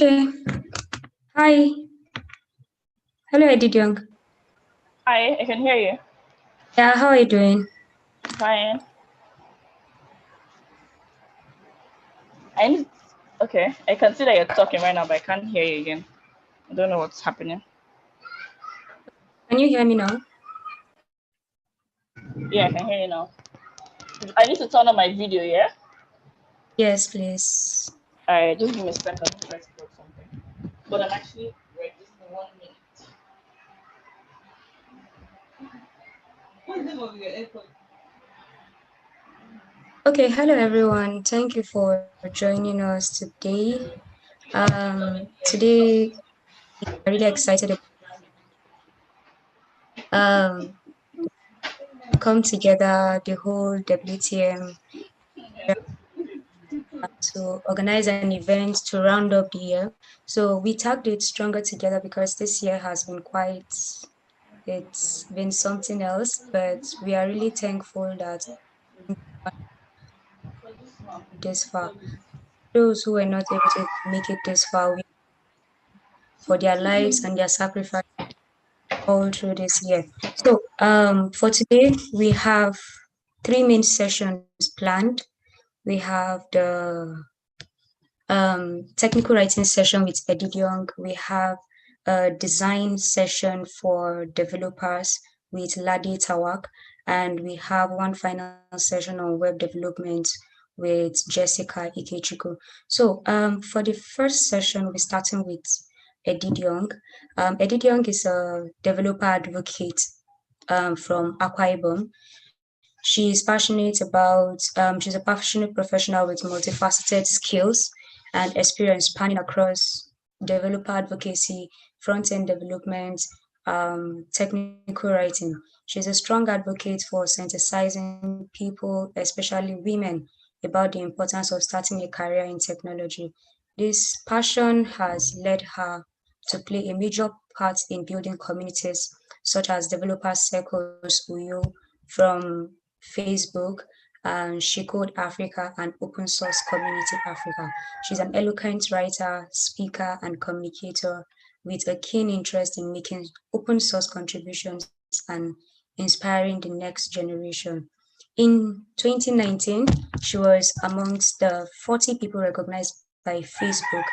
Okay. Hi. Hello, Edith Young. Hi, I can hear you. Yeah, how are you doing? Fine. Okay, I can see that you're talking right now, but I can't hear you again. I don't know what's happening. Can you hear me now? Yeah, I can hear you now. I need to turn on my video, yeah? Yes, please. Alright, just give me a second. I'll try to put something. But I'm actually ready. Just in 1 minute. What's the name of your airport? Okay, hello everyone. Thank you for joining us today. Today I'm really excited come together, the whole WTM, to organize an event to round up the year. So we tagged it Stronger Together because this year has been it's been something else, but we are really thankful that this far. Those who were not able to make it this far, for their lives and their sacrifice all through this year. So for today, we have three main sessions planned. We have the technical writing session with Edith Young. We have a design session for developers with Ladi Tawak. And we have one final session on web development with Jessica Ikechukwu. So for the first session, we're starting with Edith Young. Edith Young is a developer advocate from Akwa Ibom. She's a passionate professional with multifaceted skills and experience spanning across developer advocacy, front-end development, technical writing. She's a strong advocate for sensitizing people, especially women, about the importance of starting a career in technology. This passion has led her to play a major part in building communities such as Developer Circles Uyo from Facebook, She Code Africa, and Open Source Community Africa. She's an eloquent writer, speaker, and communicator with a keen interest in making open source contributions and inspiring the next generation. In 2019, she was amongst the 40 people recognized by Facebook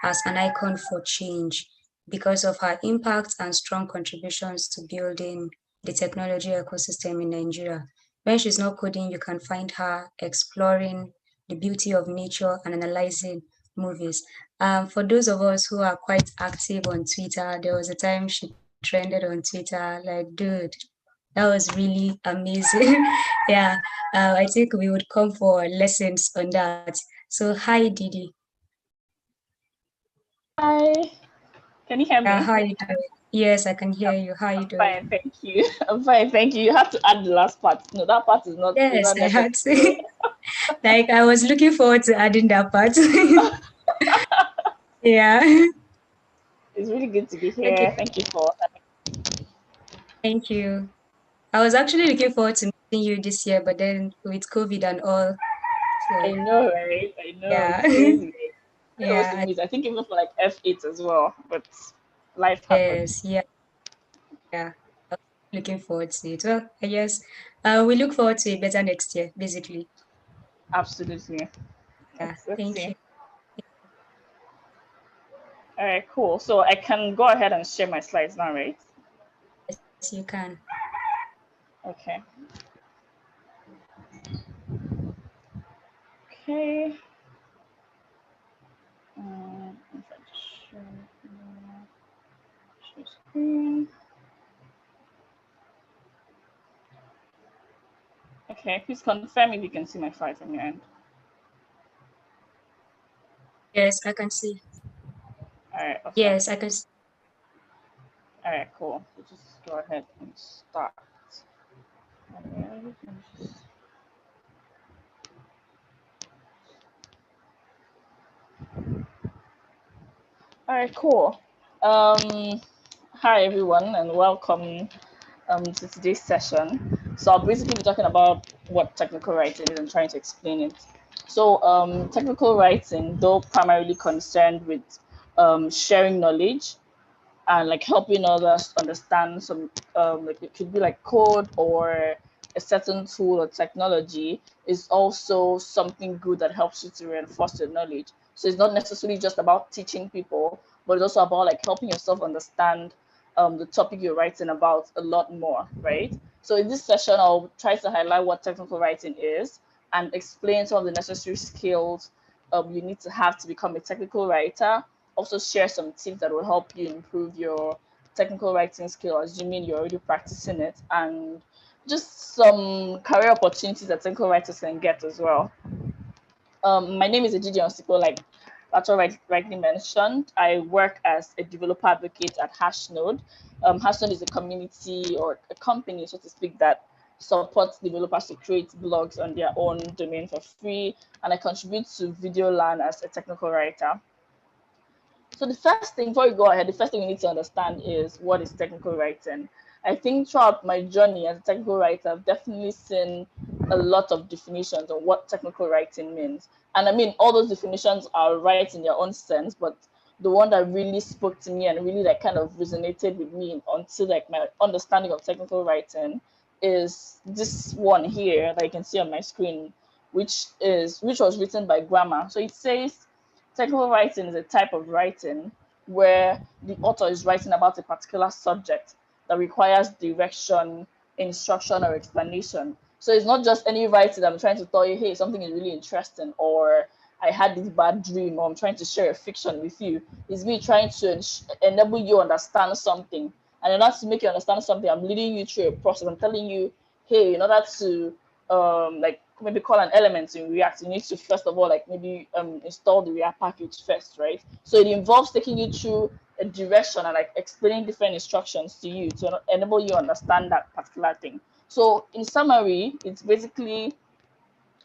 as an icon for change because of her impact and strong contributions to building the technology ecosystem in Nigeria. When she's not coding, you can find her exploring the beauty of nature and analyzing movies. For those of us who are quite active on Twitter, there was a time she trended on Twitter, like, dude, that was really amazing. Yeah, I think we would come for lessons on that. So, hi, Didi. Hi. Can you hear me? How are you doing? Yes, I can hear you. How are you doing? Fine, thank you. I'm fine, thank you. You have to add the last part. No, that part is not Yes, I necessary. had to. Like, I was looking forward to adding that part. Yeah. It's really good to be Okay, here. Thank you for thank you. I was actually looking forward to meeting you this year, but then with COVID and all, I so know, right? I know yeah, it's crazy. I was to yeah, meet. I think even for like F8 as well, but life happened. yes, yeah. Looking forward to it. Well, I guess we look forward to it better next year, basically. Absolutely. Yeah, Let's thank you. see. All right, cool. So I can go ahead and share my slides now, right? Yes, you can. Okay. Okay. If I just share screen. Okay, please confirm if you can see my slide from your end. Yes, I can see. All right, awesome. Yes, I can see. All right, cool. So just go ahead and start. All right, cool. Hi everyone, and welcome to today's session. So I'll basically be talking about what technical writing is and trying to explain it. So technical writing, though primarily concerned with sharing knowledge and like helping others understand some like it could be like code or a certain tool or technology is also something good that helps you to reinforce your knowledge. So it's not necessarily just about teaching people, but it's also about like helping yourself understand the topic you're writing about a lot more, right? So in this session, I'll try to highlight what technical writing is and explain some of the necessary skills you need to have to become a technical writer. Also share some tips that will help you improve your technical writing skill, assuming you're already practicing it, and just some career opportunities that technical writers can get as well. My name is Ejiji Onsiko, like Lato rightly mentioned. I work as a developer advocate at Hashnode. Hashnode is a community or a company, so to speak, that supports developers to create blogs on their own domain for free. And I contribute to VideoLAN as a technical writer. So the first thing, before we go ahead, the first thing we need to understand is what is technical writing. I think throughout my journey as a technical writer, I've definitely seen a lot of definitions of what technical writing means. And I mean, all those definitions are right in their own sense, but the one that really spoke to me and really like kind of resonated with me until like my understanding of technical writing is this one here that you can see on my screen, which was written by Grammar. So it says technical writing is a type of writing where the author is writing about a particular subject that requires direction, instruction, or explanation. So it's not just any writing that I'm trying to tell you, hey, something is really interesting, or I had this bad dream, or I'm trying to share a fiction with you. It's me trying to enable you understand something. And in order to make you understand something, I'm leading you through a process. I'm telling you, hey, in order to like maybe call an element in React, you need to first of all like maybe install the React package first, right? So it involves taking you through a direction and like explaining different instructions to you to enable you understand that particular thing. So in summary, it's basically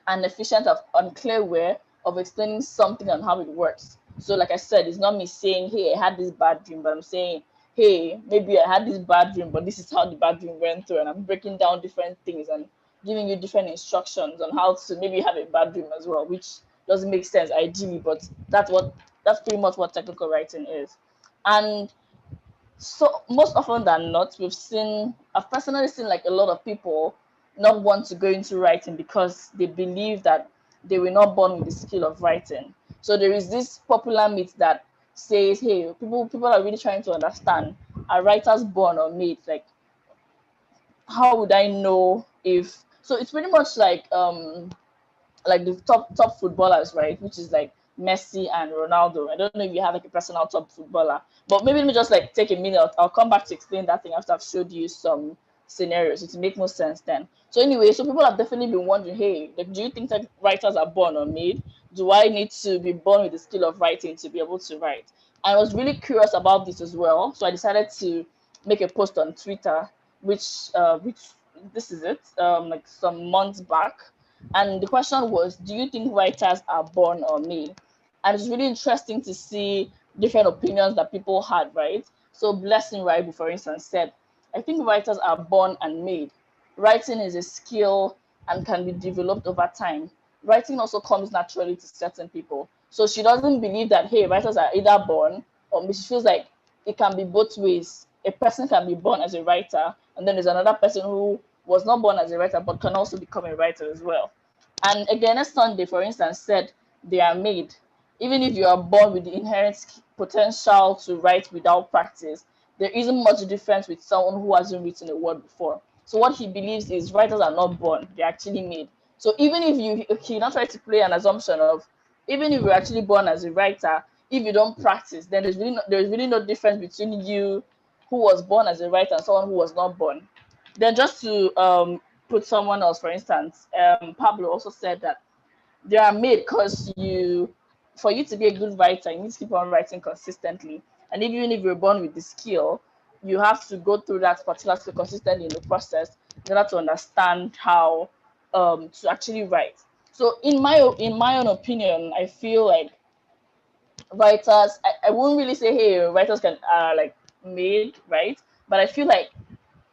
an efficient and clear way of explaining something and how it works. So like I said, it's not me saying, hey, I had this bad dream, but I'm saying, hey, maybe I had this bad dream, but this is how the bad dream went through, and I'm breaking down different things and giving you different instructions on how to maybe have a bad dream as well, which doesn't make sense ideally, but that's pretty much what technical writing is. And so most often than not, I've personally seen like a lot of people not want to go into writing because they believe that they were not born with the skill of writing. So there is this popular myth that says, hey, people are really trying to understand, are writers born or made? Like, how would I know if so it's pretty much like the top footballers, right? Which is like Messi and Ronaldo. I don't know if you have like a personal top footballer, but maybe let me just like take a minute. I'll come back to explain that thing after I've showed you some scenarios. It will make more sense then. So anyway, so people have definitely been wondering, hey, like, do you think that writers are born or made? Do I need to be born with the skill of writing to be able to write? I was really curious about this as well, so I decided to make a post on Twitter, which this is it, like some months back, and the question was, do you think writers are born or made? And it's really interesting to see different opinions that people had, right? So Blessing Raibu, for instance, said, I think writers are born and made. Writing is a skill and can be developed over time. Writing also comes naturally to certain people. So she doesn't believe that, hey, writers are either born, or she feels like it can be both ways. A person can be born as a writer, and then there's another person who was not born as a writer but can also become a writer as well. And again, Sunday, for instance, said they are made. Even if you are born with the inherent potential to write without practice, there isn't much difference with someone who hasn't written a word before. So what he believes is writers are not born, they're actually made. So even if he not try to play an assumption of, even if you're actually born as a writer, if you don't practice, then there's really no difference between you who was born as a writer and someone who was not born. Then just to put someone else, for instance, Pablo also said that they are made because for you to be a good writer, you need to keep on writing consistently. And even if you're born with the skill, you have to go through that particular skill consistently in the process in order to understand how to actually write. So in my own opinion, I feel like writers, I wouldn't really say, hey, writers can are like made, right? But I feel like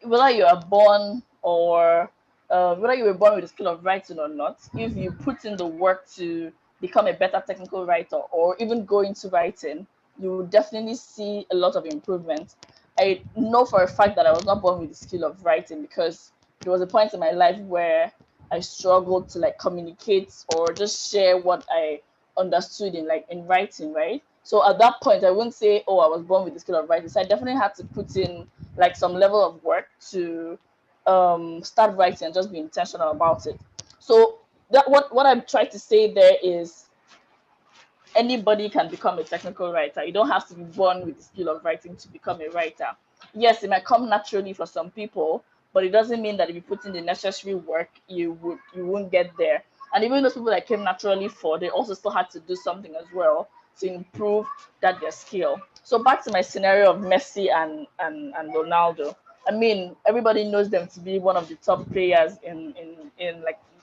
whether you are born or whether you were born with the skill of writing or not, if you put in the work to become a better technical writer or even go into writing, you will definitely see a lot of improvement. I know for a fact that I was not born with the skill of writing, because there was a point in my life where I struggled to like communicate or just share what I understood in writing, right? So at that point, I wouldn't say, oh, I was born with the skill of writing. So I definitely had to put in like some level of work to start writing and just be intentional about it. So that what I'm trying to say there is anybody can become a technical writer. You don't have to be born with the skill of writing to become a writer. Yes, it might come naturally for some people, but it doesn't mean that if you put in the necessary work, you won't get there. And even those people that came naturally for, they also still had to do something as well to improve their skill. So back to my scenario of Messi and Ronaldo. I mean, everybody knows them to be one of the top players in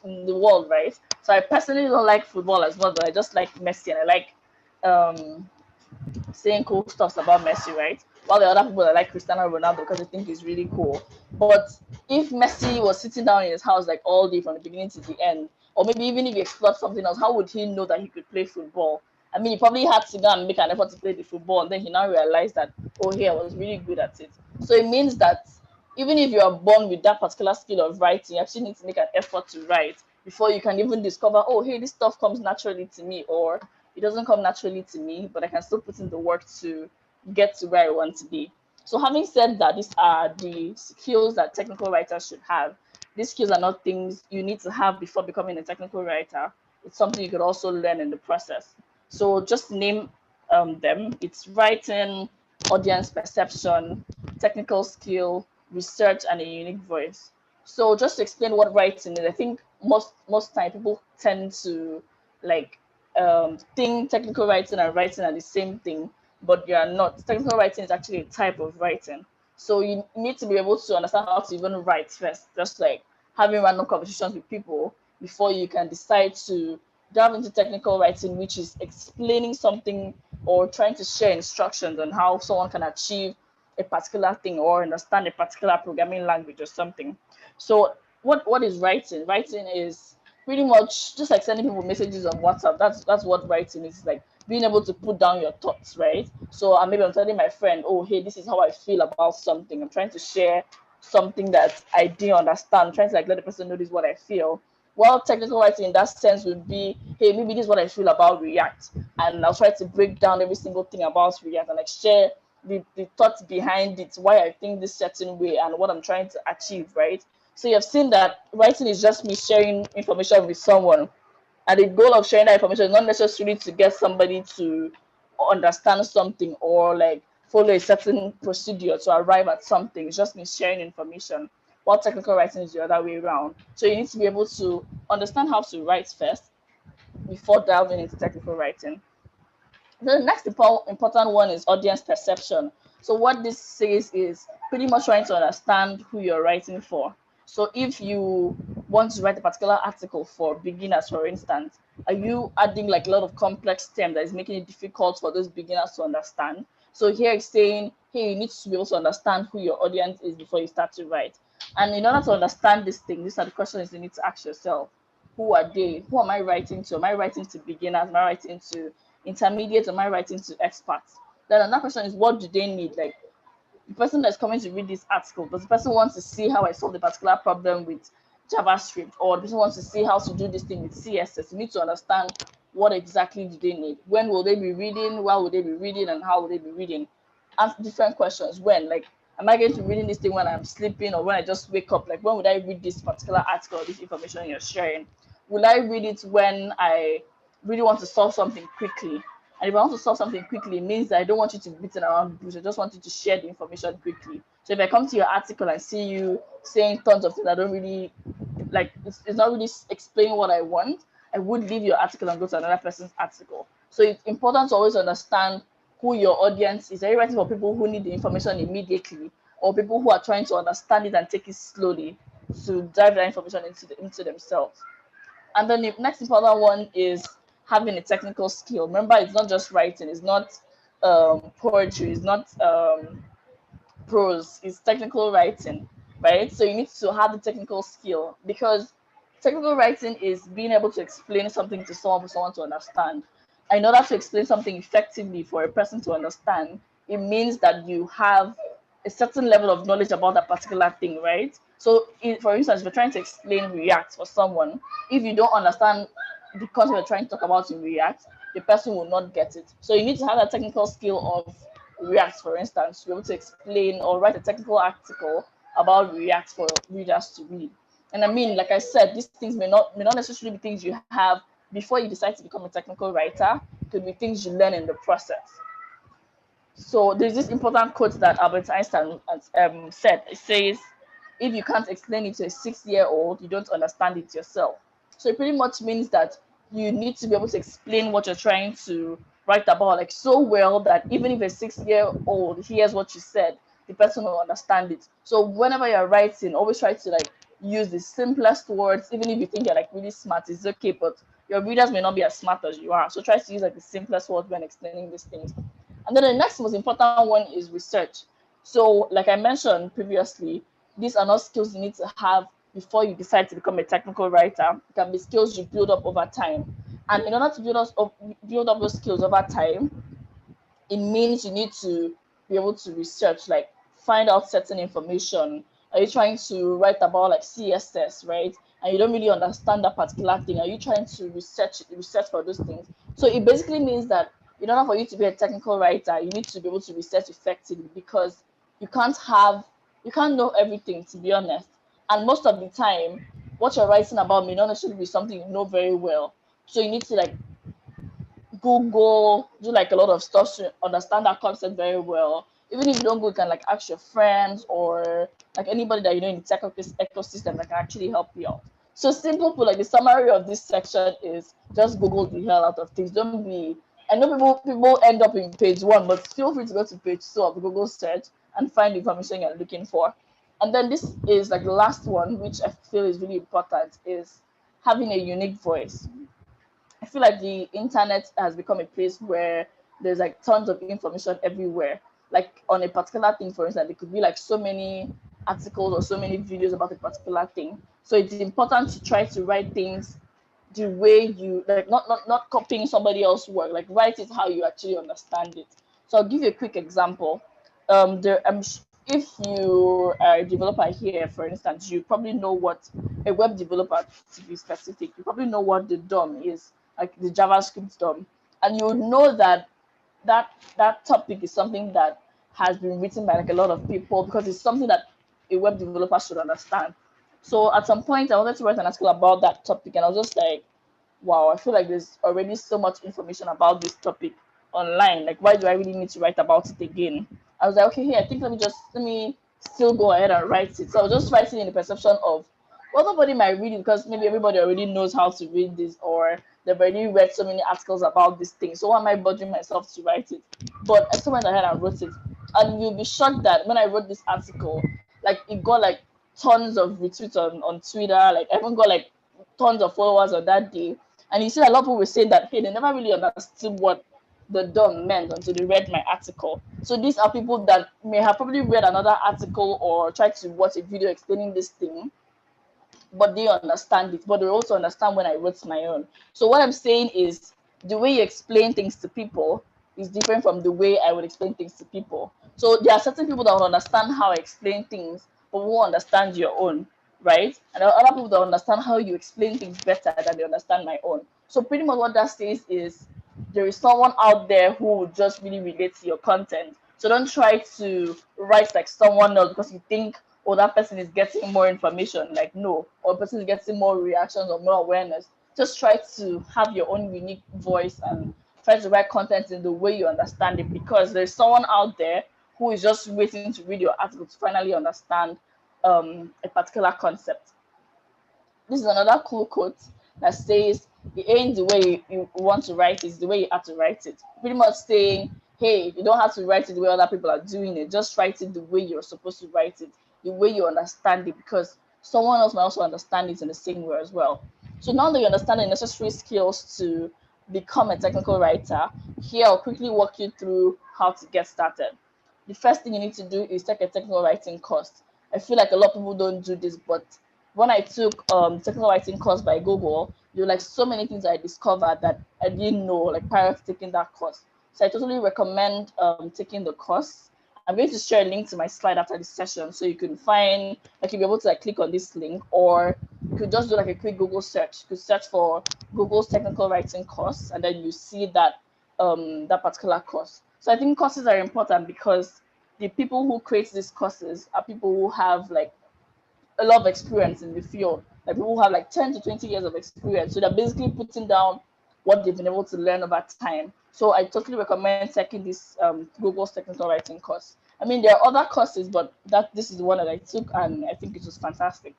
the world, right? So I personally don't like football as well, but I just like Messi, and I like um, saying cool stuff about Messi, right? While the other people that like Cristiano Ronaldo because they think he's really cool. But if Messi was sitting down in his house like all day from the beginning to the end, or maybe even if he explored something else, how would he know that he could play football? I mean, he probably had to go and make an effort to play the football, and then he now realized that, oh, hey, I was really good at it. So it means that even if you are born with that particular skill of writing, you actually need to make an effort to write before you can even discover, oh, hey, this stuff comes naturally to me, or it doesn't come naturally to me, but I can still put in the work to get to where I want to be. So having said that, these are the skills that technical writers should have. These skills are not things you need to have before becoming a technical writer. It's something you could also learn in the process. So just name them. It's writing, audience perception, technical skill, research, and a unique voice. So just to explain what writing is, I think most time people tend to like think technical writing and writing are the same thing, but they are not. Technical writing is actually a type of writing. So you need to be able to understand how to even write first, just like having random conversations with people before you can decide to delve into technical writing, which is explaining something or trying to share instructions on how someone can achieve a particular thing or understand a particular programming language or something. So what is writing? Writing is pretty much just like sending people messages on WhatsApp. That's what writing is like, being able to put down your thoughts, right? So maybe I'm telling my friend, oh, hey, this is how I feel about something. I'm trying to share something that I didn't understand. I'm trying to like let the person know this is what I feel. Well, technical writing in that sense would be, hey, maybe this is what I feel about React, and I'll try to break down every single thing about React and like share the thoughts behind it, why I think this certain way, and what I'm trying to achieve, right? So you've seen that writing is just me sharing information with someone, and the goal of sharing that information is not necessarily to get somebody to understand something or like follow a certain procedure to arrive at something. It's just me sharing information. While technical writing is the other way around. So you need to be able to understand how to write first before delving into technical writing. The next important one is audience perception. So what this says is pretty much trying to understand who you're writing for. So if you want to write a particular article for beginners, for instance, are you adding like a lot of complex terms that is making it difficult for those beginners to understand? So here it's saying, hey, you need to be able to understand who your audience is before you start to write. And in order to understand this thing, these are the questions you need to ask yourself. Who are they? Who am I writing to? Am I writing to beginners? Am I writing to intermediate? Am I writing to experts? Then another question is, what do they need? Like the person that's coming to read this article, does the person want to see how I solve a particular problem with JavaScript, or the person wants to see how to do this thing with CSS? You need to understand what exactly do they need. When will they be reading? Why will they be reading? And how will they be reading? Ask different questions. When, like, am I going to be reading this thing when I'm sleeping or when I just wake up? Like, when would I read this particular article or this information you're sharing? Will I read it when I really want to solve something quickly? And if I want to solve something quickly, it means that I don't want you to be beaten around the bush. I just want you to share the information quickly. So if I come to your article and see you saying tons of things I don't really like, it's not really explaining what I want, I would leave your article and go to another person's article. So it's important to always understand who your audience is. Are you writing for people who need the information immediately, or people who are trying to understand it and take it slowly to drive that information into themselves? And then the next important one is having a technical skill. Remember, it's not just writing, it's not poetry, it's not prose, it's technical writing, right? So you need to have the technical skill, because technical writing is being able to explain something to someone for someone to understand. in order to explain something effectively for a person to understand, it means that you have a certain level of knowledge about that particular thing, right? So, for instance, if you're trying to explain React for someone, if you don't understand the concept you're trying to talk about in React, the person will not get it. So, you need to have that technical skill of React, for instance, to be able to explain or write a technical article about React for readers to read. And I mean, like I said, these things may not necessarily be things you have before you decide to become a technical writer. It could be things you learn in the process. So there's this important quote that Albert Einstein said. It says, "If you can't explain it to a 6-year-old, you don't understand it yourself." So it pretty much means that you need to be able to explain what you're trying to write about, like so well that even if a 6-year-old hears what you said, the person will understand it. So whenever you're writing, always try to like use the simplest words. Even if you think you're like really smart, it's okay, but your readers may not be as smart as you are. So try to use like the simplest words when explaining these things. And then the next most important one is research. So, like I mentioned previously, these are not skills you need to have before you decide to become a technical writer. It can be skills you build up over time. And in order to build up those skills over time, it means you need to be able to research, like find out certain information. Are you trying to write about like CSS, right? And you don't really understand that particular thing. Are you trying to research for those things? So it basically means that in order for you to be a technical writer, you need to be able to research effectively, because you can't know everything, to be honest. And most of the time, what you're writing about may not necessarily be something you know very well. So you need to like Google, do like a lot of stuff to understand that concept very well. Even if you don't Google, you can like ask your friends or like anybody that you know in the tech ecosystem that can actually help you out. So simple put, like the summary of this section is just Google the hell out of things. Don't be. I know people end up in page 1, but feel free to go to page 2 of the Google search and find the information you're looking for. And then this is like the last one, which I feel is really important, is having a unique voice. I feel like the internet has become a place where there's like tons of information everywhere. Like on a particular thing, for instance, there could be like so many articles or so many videos about a particular thing. So it's important to try to write things the way you like, not copying somebody else's work. Like write it how you actually understand it. So I'll give you a quick example. If you are a developer here, for instance, you probably know what a web developer, to be specific, you probably know what the DOM is, like the JavaScript DOM, and you know that that topic is something that has been written by like a lot of people, because it's something that a web developer should understand. So at some point, I wanted to write an article about that topic, and I was just like, wow, I feel like there's already so much information about this topic online. Like, why do I really need to write about it again? I was like, okay, here, I think let me still go ahead and write it. So I was just writing in the perception of, well, nobody might read it because maybe everybody already knows how to read this, or they've already read so many articles about this thing. So why am I bothering myself to write it? But I still went ahead and wrote it. And you'll be shocked that when I wrote this article, like it got like tons of retweets on Twitter. Like I even got like tons of followers on that day. And you see a lot of people were saying that, hey, they never really understood what the DOM meant until they read my article. So these are people that may have probably read another article or tried to watch a video explaining this thing, but they understand it. But they also understand when I wrote my own. So what I'm saying is the way you explain things to people is different from the way I would explain things to people. So there are certain people that will understand how I explain things, but won't understand your own, right? And there are other people that understand how you explain things better than they understand my own. So pretty much what that says is there is someone out there who will just really relate to your content. So don't try to write like someone else because you think, oh, that person is getting more information. Like, no, or the person is getting more reactions or more awareness. Just try to have your own unique voice and try to write content in the way you understand it, because there's someone out there who is just waiting to read your article to finally understand a particular concept. This is another cool quote that says, it ain't the way you want to write it, it's the way you have to write it. Pretty much saying, hey, you don't have to write it the way other people are doing it. Just write it the way you're supposed to write it, the way you understand it, because someone else might also understand it in the same way as well. So now that you understand the necessary skills to become a technical writer, here I'll quickly walk you through how to get started. The first thing you need to do is take a technical writing course. I feel like a lot of people don't do this, but when I took technical writing course by Google, there were like so many things I discovered that I didn't know, like prior to taking that course. So I totally recommend taking the course. I'm going to share a link to my slide after this session, so you can find, like, you'll be able to like click on this link, or you could just do like a quick Google search. You could search for Google's technical writing course, and then you see that that particular course. So I think courses are important because the people who create these courses are people who have like a lot of experience in the field. Like people who have like 10 to 20 years of experience. So they're basically putting down what they've been able to learn over time. So I totally recommend taking this Google's technical writing course. I mean, there are other courses, but this is the one that I took, and I think it was fantastic.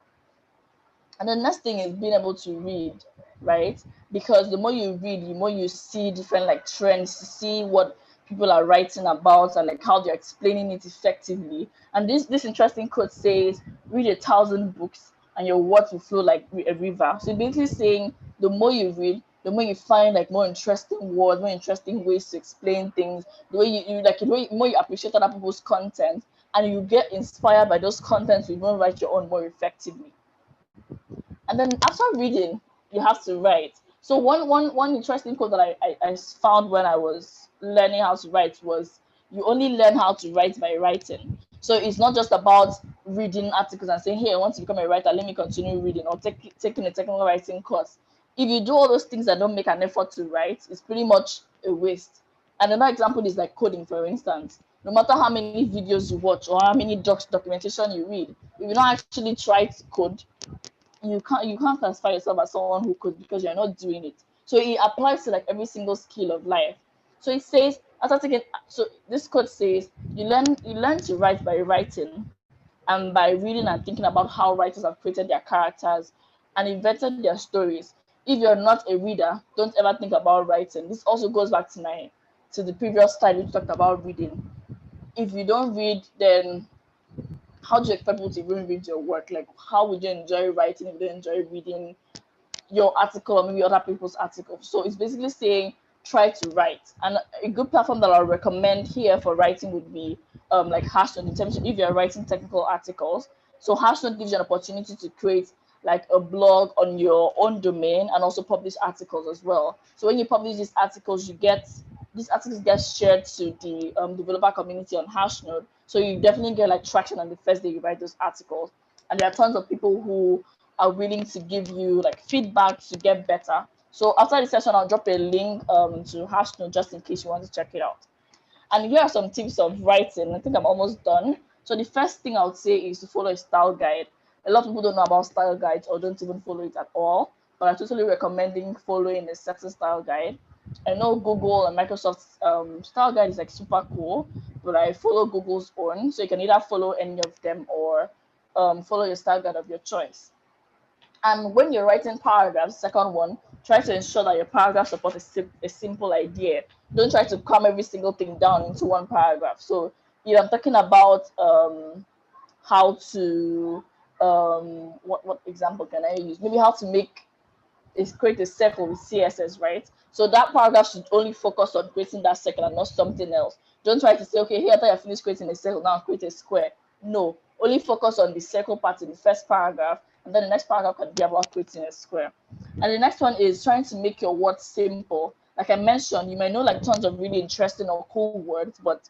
And the next thing is being able to read, right? Because the more you read, the more you see different like trends, see what people are writing about and like how they're explaining it effectively. And this interesting quote says, read 1,000 books and your words will flow like a river. So basically saying the more you read, the more you find like more interesting words, more interesting ways to explain things, the way you like, the more you appreciate other people's content, and you get inspired by those contents, you won't write your own more effectively. And then after reading, you have to write. So one interesting quote that I found when I was learning how to write was, you only learn how to write by writing. So it's not just about reading articles and saying, hey, I want to become a writer, let me continue reading, or taking a technical writing course. If you do all those things that don't make an effort to write, it's pretty much a waste. And another example is like coding, for instance. No matter how many videos you watch or how many documentation you read, if you don't actually try to code, you can't classify yourself as someone who could, because you're not doing it. So it applies to like every single skill of life. So it says, after taking, so this quote says, you learn to write by writing and by reading and thinking about how writers have created their characters and invented their stories. If you're not a reader, don't ever think about writing. This also goes back to the previous slide we talked about reading. If you don't read, then how do you expect people to even read your work? Like, how would you enjoy writing if you don't enjoy reading your article or maybe other people's articles? So it's basically saying try to write. And a good platform that I'll recommend here for writing would be like Hashnote, in terms of if you're writing technical articles. So Hashnote gives you an opportunity to create like a blog on your own domain and also publish articles as well. So when you publish these articles, these articles get shared to the developer community on Hashnote. So you definitely get like traction on the first day you write those articles. And there are tons of people who are willing to give you like feedback to get better. So after the session, I'll drop a link to Hashnote just in case you want to check it out. And here are some tips of writing. I think I'm almost done. So the first thing I would say is to follow a style guide. A lot of people don't know about style guides or don't even follow it at all, but I'm totally recommending following a certain style guide. I know Google and Microsoft's style guide is like super cool, but I follow Google's own. So you can either follow any of them or follow your style guide of your choice. And when you're writing paragraphs, second one, try to ensure that your paragraph supports a simple idea. Don't try to cram every single thing down into one paragraph. So if I'm talking about how to what example can I use? Maybe how to create a circle with CSS, right? So that paragraph should only focus on creating that circle and not something else. Don't try to say, okay, here after you're finished creating a circle, now create a square. No, only focus on the circle part in the first paragraph, and then the next paragraph can be about creating a square. And the next one is trying to make your words simple. Like I mentioned, you may know like tons of really interesting or cool words, but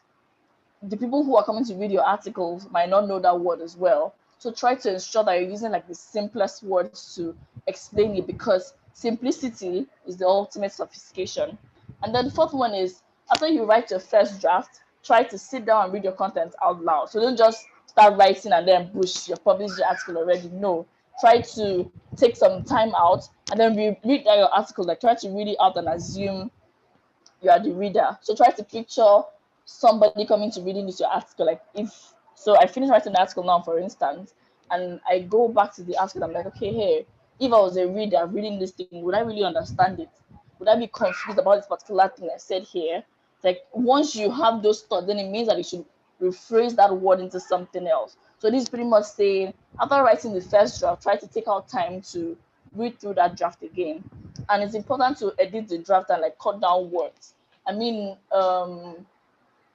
the people who are coming to read your articles might not know that word as well. So try to ensure that you're using like the simplest words to explain it, because simplicity is the ultimate sophistication. And then the fourth one is, after you write your first draft, try to sit down and read your content out loud. So don't just start writing and then push, you published your article already. No, try to take some time out and then read your article. Like try to read it out and assume you are the reader. So try to picture somebody coming to reading this your article. Like if so, I finished writing the article now, for instance, and I go back to the article. I'm like, okay, hey, if I was a reader reading this thing, would I really understand it? Would I be confused about this particular thing I said here? Like once you have those thoughts, then it means that you should rephrase that word into something else. So this is pretty much saying, after writing the first draft, try to take out time to read through that draft again. And it's important to edit the draft and like cut down words. I mean,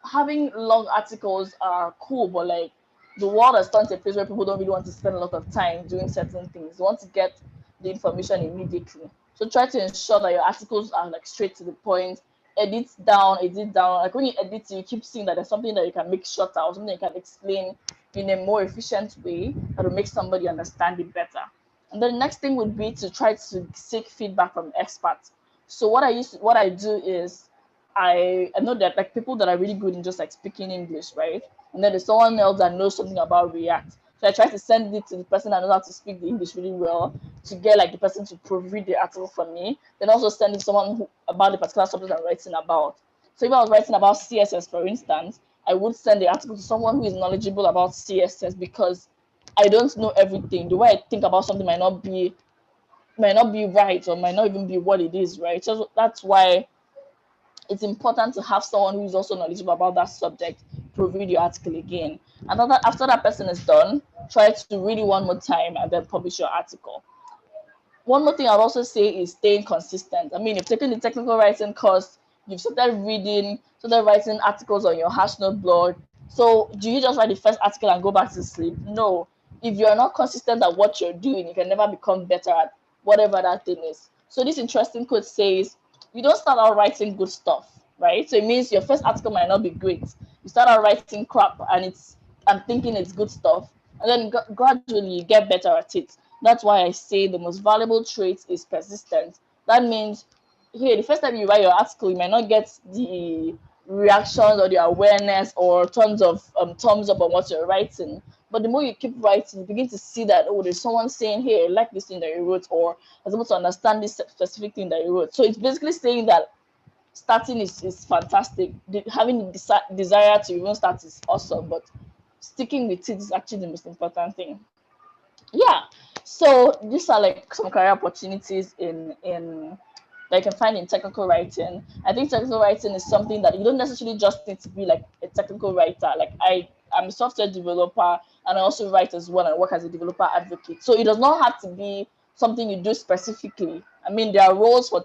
having long articles are cool, but like the world has turned to a place where people don't really want to spend a lot of time doing certain things. They want to get the information immediately. So try to ensure that your articles are like straight to the point. Edit down, edit down. Like when you edit, you keep seeing that there's something that you can make shorter or something you can explain in a more efficient way that will make somebody understand it better. And then the next thing would be to try to seek feedback from experts. So what I do is I know that like people that are really good in just like speaking English, right? And then there's someone else that knows something about React. So I try to send it to the person that knows how to speak the English really well to get like the person to proofread the article for me. Then also send it to someone who, about the particular subject I'm writing about. So if I was writing about CSS, for instance, I would send the article to someone who is knowledgeable about CSS because I don't know everything. The way I think about something might not be right or might not even be what it is, right? So that's why it's important to have someone who is also knowledgeable about that subject proofread your article again. And after that person is done, try to read it one more time and then publish your article. One more thing I'd also say is staying consistent. I mean, you've taken the technical writing course, you've started writing articles on your Hashnote blog. So do you just write the first article and go back to sleep? No. If you're not consistent at what you're doing, you can never become better at whatever that thing is. So this interesting quote says, you don't start out writing good stuff, right? So it means your first article might not be great. You start out writing crap and thinking it's good stuff, and then gradually you get better at it. That's why I say the most valuable trait is persistence. That means, here, the first time you write your article, you might not get the reactions or the awareness or tons of thumbs up on what you're writing. But the more you keep writing, you begin to see that, oh, there's someone saying, hey, I like this thing that you wrote, or I was able to understand this specific thing that you wrote. So it's basically saying that starting is fantastic. Having the desire to even start is awesome, but sticking with it is actually the most important thing. Yeah, so these are like some career opportunities in that you can find in technical writing. I think technical writing is something that you don't necessarily just need to be like a technical writer. Like I'm a software developer and I also write as well and work as a developer advocate. So it does not have to be something you do specifically. I mean, there are roles for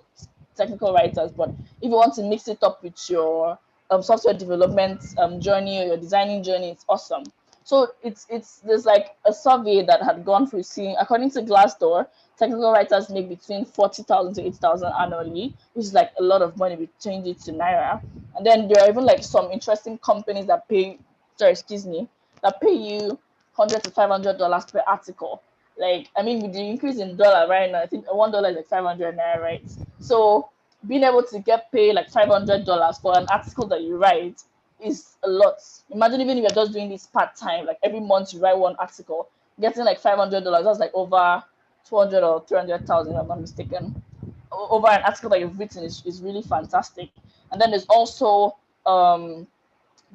technical writers, but if you want to mix it up with your software development journey or your designing journey, it's awesome. So it's there's like a survey that had gone through seeing, according to Glassdoor, technical writers make between 40,000 to 8,000 annually, which is like a lot of money. We change it to naira. And then there are even like some interesting companies that pay, sorry, excuse me, that pay you $100 to $500 per article. Like, I mean, with the increase in dollar right now, I think $1 is like 500 naira, right? So being able to get paid like $500 for an article that you write is a lot. Imagine even if you're just doing this part time, like every month you write one article, getting like $500. That's like over 200 or 300,000, if I'm not mistaken. Over an article that you've written is really fantastic. And then there's also the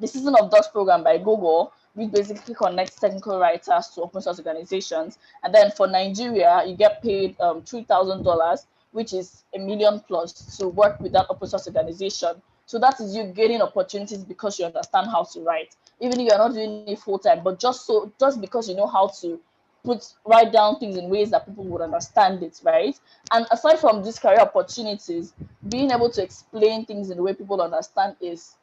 Season of Docs program by Google, which basically connects technical writers to open source organizations. And then for Nigeria, you get paid $3,000, which is a million plus, to work with that open source organization. So that is you getting opportunities because you understand how to write, even if you're not doing it full time, but just because you know how to write down things in ways that people would understand it, right? And aside from these career opportunities, being able to explain things in the way people understand is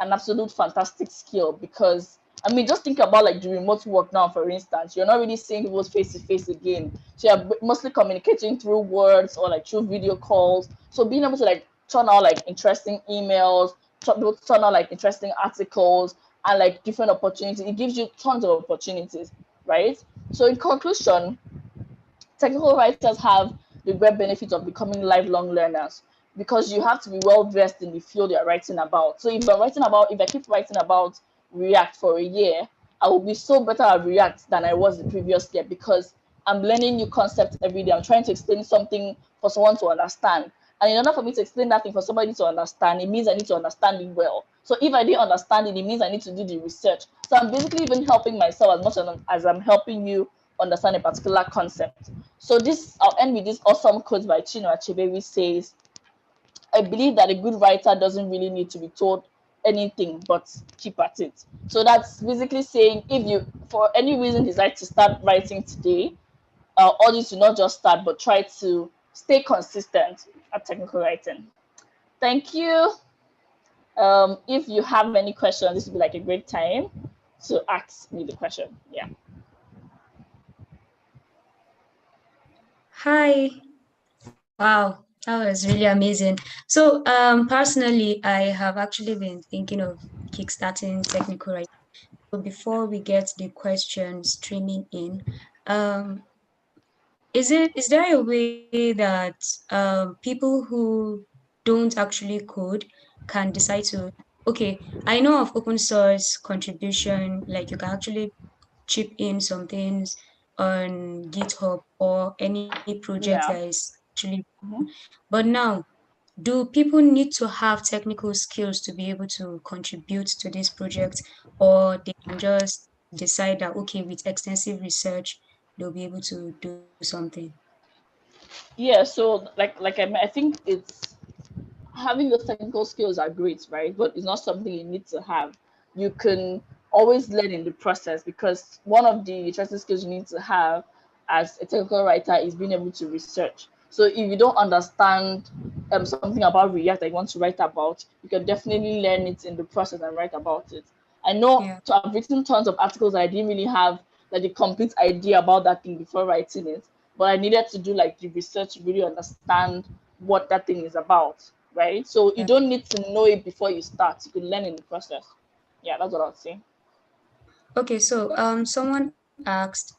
an absolute fantastic skill. Because I mean, just think about like the remote work now, for instance. You're not really seeing people face to face again, so you're mostly communicating through words or like through video calls. So being able to like turn out like interesting emails, turn out like interesting articles and like different opportunities, it gives you tons of opportunities, right? So in conclusion, technical writers have the great benefit of becoming lifelong learners, because you have to be well versed in the field you're writing about. So if I keep writing about React for a year, I will be so better at React than I was the previous year, because I'm learning new concepts every day. I'm trying to explain something for someone to understand. And in order for me to explain that thing for somebody to understand, it means I need to understand it well. So if I didn't understand it, it means I need to do the research. So I'm basically even helping myself as much as I'm helping you understand a particular concept. So I'll end with this awesome quote by Chinua Achebe, which says, I believe that a good writer doesn't really need to be told anything but keep at it. So that's basically saying, if you for any reason decide to start writing today, urge you to not just start but try to stay consistent at technical writing. Thank you. If you have any questions, this would be like a great time to ask me the question. Yeah. Hi. Wow, that was really amazing. So, personally, I have actually been thinking of kickstarting technical writing. So before we get the questions streaming in, um, is there a way that people who don't actually code can decide to, okay, I know of open source contribution, like you can actually chip in some things on GitHub or any project Yeah. that is actually, Hmm. but now, do people need to have technical skills to be able to contribute to this project, or they can just decide that, okay, with extensive research, they'll be able to do something? Yeah. So I think it's having those technical skills are great, right? But it's not something you need to have. You can always learn in the process, because one of the interesting skills you need to have as a technical writer is being able to research. So if you don't understand something about React that you want to write about, you can definitely learn it in the process and write about it. I know, Yeah. so I've written tons of articles. I didn't really have like the complete idea about that thing before writing it, but I needed to do like the research to really understand what that thing is about, right? So you Yeah. don't need to know it before you start. You can learn in the process. Yeah, that's what I would say. Okay, so someone asked,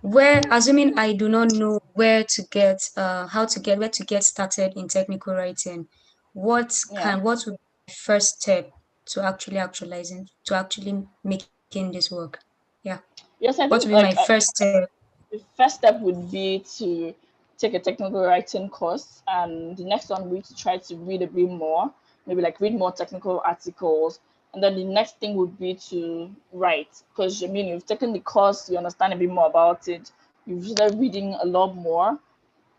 where, assuming I do not know where to get, where to get started in technical writing, Yeah. what would be the first step to actually actualizing, to actually making this work? Yeah. Yes, I What think would be my like first step? the first step would be to take a technical writing course, and the next one would be to try to read a bit more, maybe like read more technical articles. And then the next thing would be to write, because I mean, you've taken the course, you understand a bit more about it, you've started reading a lot more.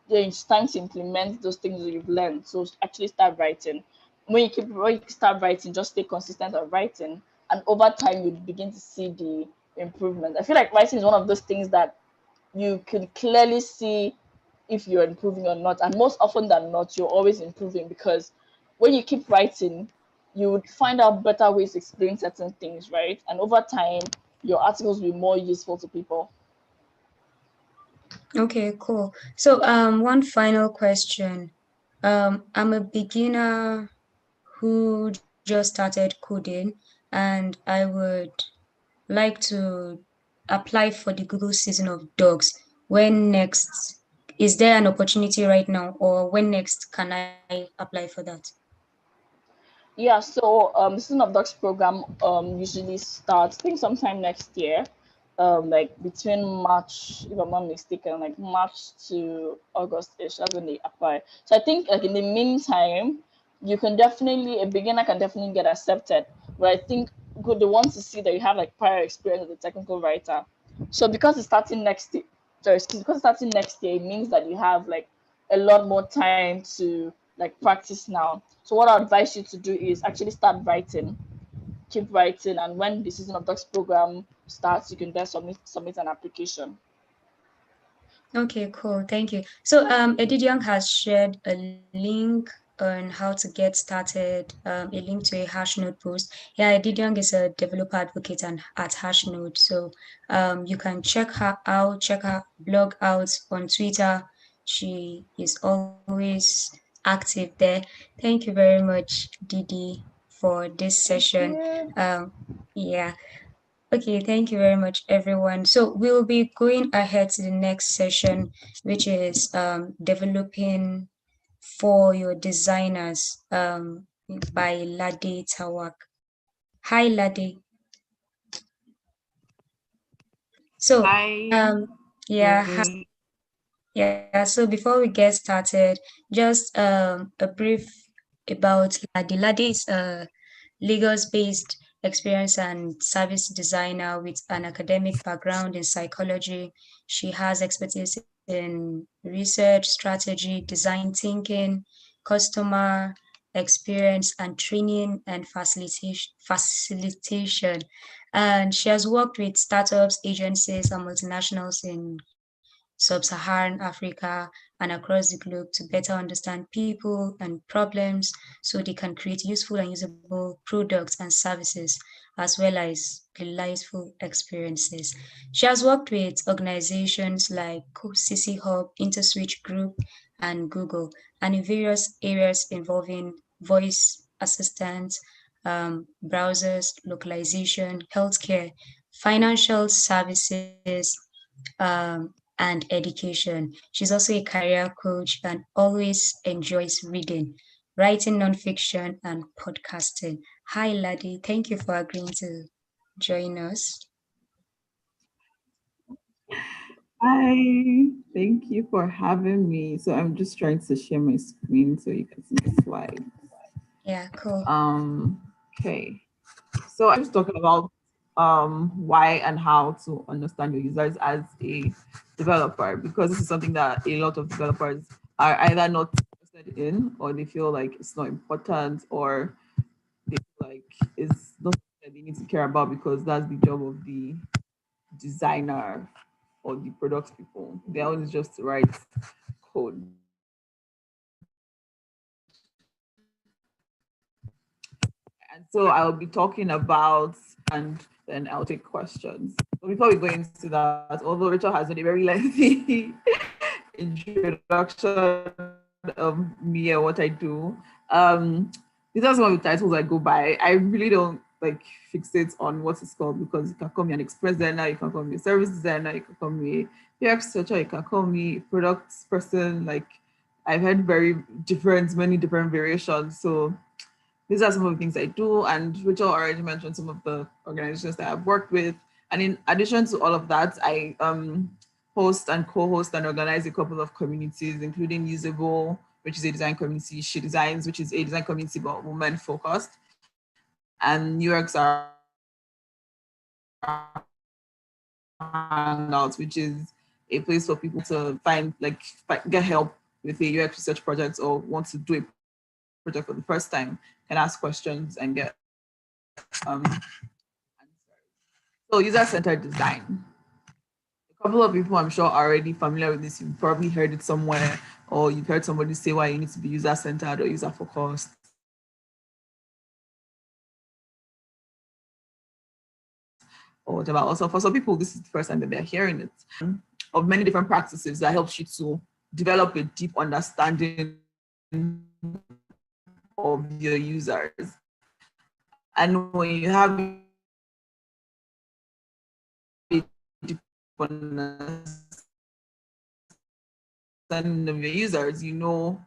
Then it's time to implement those things that you've learned. So actually start writing. When you start writing, just stay consistent on writing, and over time you begin to see the improvement. I feel like writing is one of those things that you can clearly see if you're improving or not. And most often than not, you're always improving, because when you keep writing, you would find out better ways to explain certain things, right? And over time, your articles will be more useful to people. Okay, cool. So, one final question. I'm a beginner who just started coding, and I would like to apply for the Google Season of Dogs. When next? Is there an opportunity right now, or when next can I apply for that? Yeah, so the Season of Dogs program usually starts, I think, sometime next year, like between March, if I'm not mistaken, like March to August-ish. That's when they apply. So I think, like in the meantime, a beginner can definitely get accepted. But I think good, they want to see that you have like prior experience as a technical writer. So because it's starting next year, sorry, excuse me, because it's starting next year, it means that you have like a lot more time to like practice now. So what I advise you to do is actually start writing, keep writing, and when the Season of Dogs program starts, you can then submit an application. Okay, cool. Thank you. So, Edith Young has shared a link on how to get started, a link to a Hashnode post. Yeah, Edith Young is a developer advocate at Hashnode. So, you can check her blog out on Twitter. She is always active there. Thank you very much, Didi, for this Thank session. you. Yeah. Okay, thank you very much, everyone. So we'll be going ahead to the next session, which is developing for your designers by Lade Tawak. Hi, Lade. So, Hi. um, yeah, Mm, yeah. So before we get started, just a brief about Lade. Lade is a Lagos-based experience and service designer with an academic background in psychology. She has expertise in research, strategy, design thinking, customer experience, and training and facilitation. And she has worked with startups, agencies, and multinationals in sub-Saharan Africa and across the globe to better understand people and problems so they can create useful and usable products and services, as well as delightful experiences. She has worked with organizations like CC Hub, InterSwitch Group, and Google, and in various areas involving voice assistants, browsers, localization, healthcare, financial services, and education. She's also a career coach and always enjoys reading, writing nonfiction, and podcasting. Hi, Ladi. Thank you for agreeing to join us. Hi, thank you for having me. So I'm just trying to share my screen so you can see the slide. Yeah, cool. Okay. So I'm just talking about why and how to understand your users as a developer, because this is something that a lot of developers are either not interested in, or they feel like it's not important, or they feel like it's not something that they need to care about because that's the job of the designer or the product people. Their own is just to write code. And so I'll be talking about, and then I'll take questions. But before we go into that, although Rachel has done a very lengthy introduction of me and what I do, these are some of the titles I go by. I really don't like fixate on what it's called, because you can call me an express designer, you can call me a service designer, you can call me a UX researcher, you can call me a product person. Like, I've had many different variations. So these are some of the things I do. And Rachel already mentioned some of the organizations that I've worked with. And in addition to all of that, I host and co-host and organize a couple of communities, including Usable, which is a design community, She Designs, which is a design community but women focused, and UX Hangouts, which is a place for people to get help with a UX research project, or want to do a project for the first time, can ask questions and get answers. So user-centered design. A couple of people I'm sure are already familiar with this. You've probably heard it somewhere, or you've heard somebody say why you need to be user-centered or user-focused. Or whatever. Also, for some people, this is the first time that they're hearing it. Of many different practices that helps you to develop a deep understanding of your users. And when you have a deep understanding of your users, you know,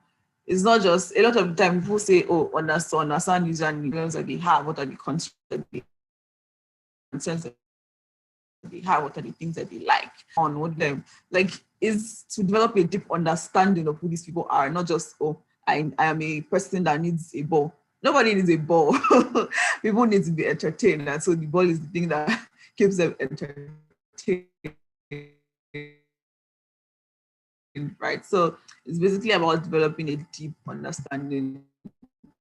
it's not just, a lot of the time people say, oh, understand user needs that they have, what are the concerns that they have, what are the things that they like on what them like, is to develop a deep understanding of who these people are, not just, oh, I am a person that needs a ball. Nobody needs a ball. People need to be entertained, and so the ball is the thing that keeps them entertained, right? So it's basically about developing a deep understanding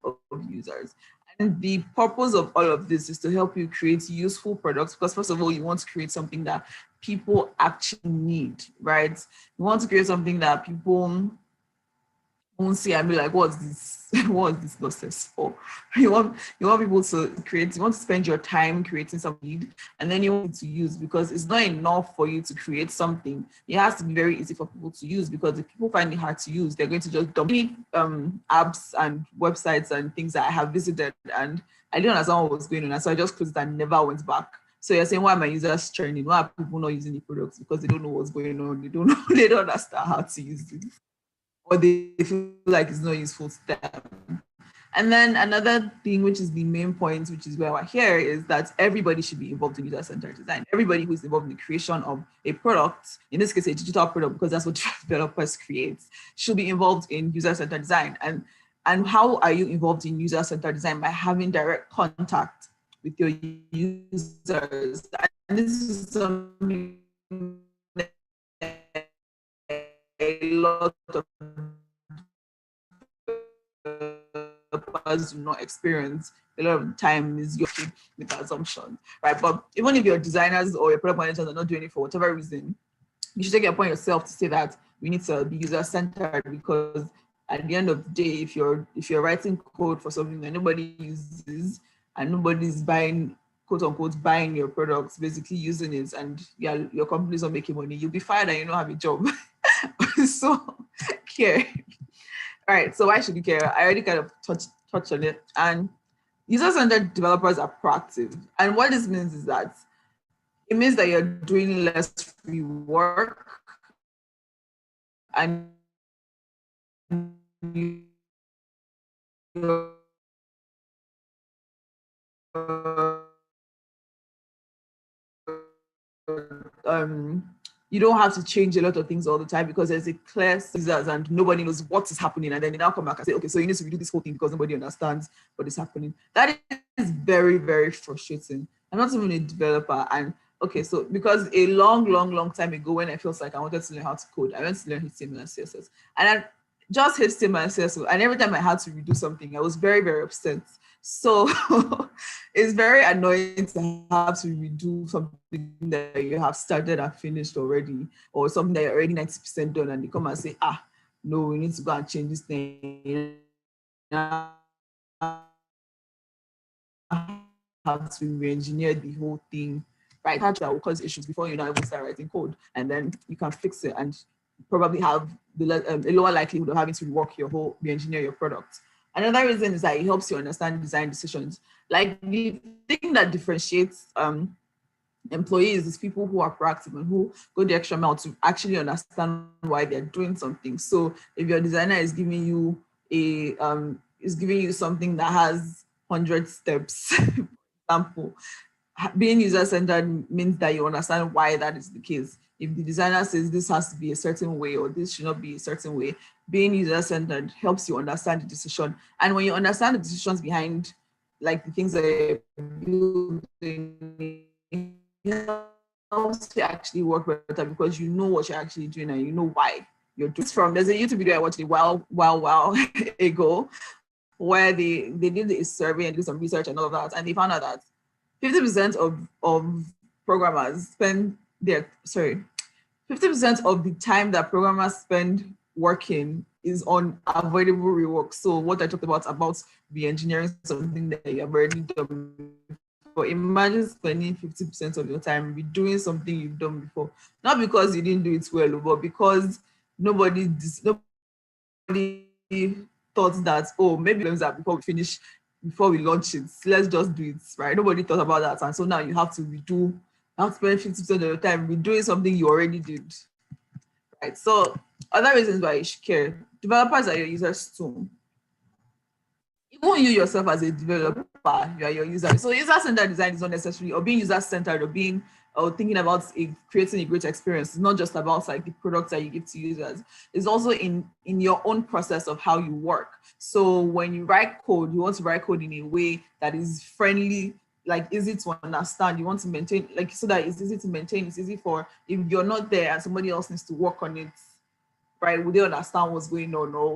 of users. And the purpose of all of this is to help you create useful products, because first of all, you want to create something that people actually need, right? You want to create something that people won't see and be like, what's this? What's this nonsense for? You want people to create, you want to spend your time creating something, and then you want it to use, because it's not enough for you to create something. It has to be very easy for people to use, because if people find it hard to use, they're going to just dump any apps and websites and things that I have visited, and I didn't understand what was going on. And so I just closed and never went back. So you're saying, why are my users churning? Why are people not using the products? Because they don't know what's going on. They don't know, they don't understand how to use it, or they feel like it's not useful to them. And then another thing, which is the main point, which is why we're here, is that everybody should be involved in user-centered design. Everybody who's involved in the creation of a product, in this case, a digital product, because that's what developers create, should be involved in user-centered design. And how are you involved in user-centered design? By having direct contact with your users. And this is something a lot of developers do not experience. A lot of the time is your with assumptions, right? But even if your designers or your product managers are not doing it for whatever reason, you should take it upon yourself to say that we need to be user-centered, because at the end of the day, if you're writing code for something that nobody uses and nobody's buying quote unquote buying your products, basically using it, and your company's not making money, you'll be fired and you don't have a job. So care. All right, so why should you care? I already kind of touched on it. And user-centered developers are proactive. And what this means is that it means that you're doing less free work and you don't have to change a lot of things all the time because there's a clear users and nobody knows what is happening. And then they now come back and say, okay, so you need to redo this whole thing because nobody understands what is happening. That is very, very frustrating. I'm not even a developer. And okay, so because a long time ago when I felt like I wanted to learn how to code, I went to learn HTML and CSS. And I just HTML and CSS. And every time I had to redo something, I was very, very upset. So it's very annoying to have to redo something that you have started and finished already, or something that you're already 90% done, and they come and say, no, we need to go and change this thing. Have to re-engineer the whole thing, right? That will cause issues before you even start writing code, and then you can fix it and probably have a lower likelihood of having to re-engineer your product. Another reason is that it helps you understand design decisions. Like the thing that differentiates employees is people who are proactive and who go the extra mile to actually understand why they're doing something. So if your designer is giving you something that has 100 steps, for example, being user-centered means that you understand why that is the case. If the designer says this has to be a certain way or this should not be a certain way, being user-centered helps you understand the decision. And when you understand the decisions behind like the things that you're building, it helps you actually work better because you know what you're actually doing and you know why you're doing it. There's a YouTube video I watched a while ago where they did a survey and did some research and all of that, and they found out that 50% of programmers spend 50% of the time that programmers spend working is on avoidable rework. So what I talked about re-engineering something that you have already done before. Imagine spending 50% of your time redoing something you've done before. Not because you didn't do it well, but because nobody thought that, oh, maybe that before we launch it, let's just do it, right? Nobody thought about that. And so now you have to spend 50% of your time redoing something you already did, right? So other reasons why you should care. Developers are your users too. Even you yourself as a developer, you are your user. So user-centered design is not necessarily, or being user-centered or thinking about creating a great experience. It's not just about like the products that you give to users. It's also in your own process of how you work. So when you write code, you want to write code in a way that is friendly, like easy to understand. You want to maintain, like so that it's easy to maintain. It's easy for if you're not there and somebody else needs to work on it, right? Would they understand what's going on? Or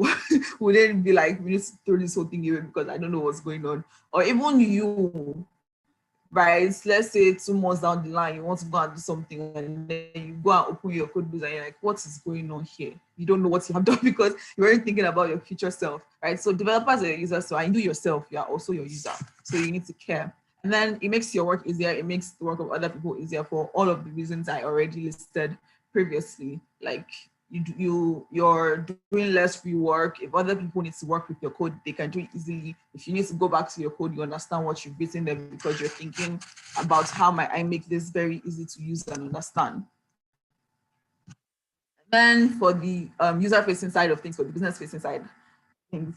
would they be like, we need to throw this whole thing away because I don't know what's going on? Or even you, right? Let's say 2 months down the line, you want to go and do something and then you go and open your code base and you're like, what is going on here? You don't know what you have done because you're already thinking about your future self, right? So developers are your users, so you yourself, you are also your user. So you need to care. And then it makes your work easier. It makes the work of other people easier for all of the reasons I already listed previously. Like you're doing less free work. If other people need to work with your code, they can do it easily. If you need to go back to your code, you understand what you've written there because you're thinking about how might I make this very easy to use and understand. Then for the user-facing side of things, for the business-facing side of things,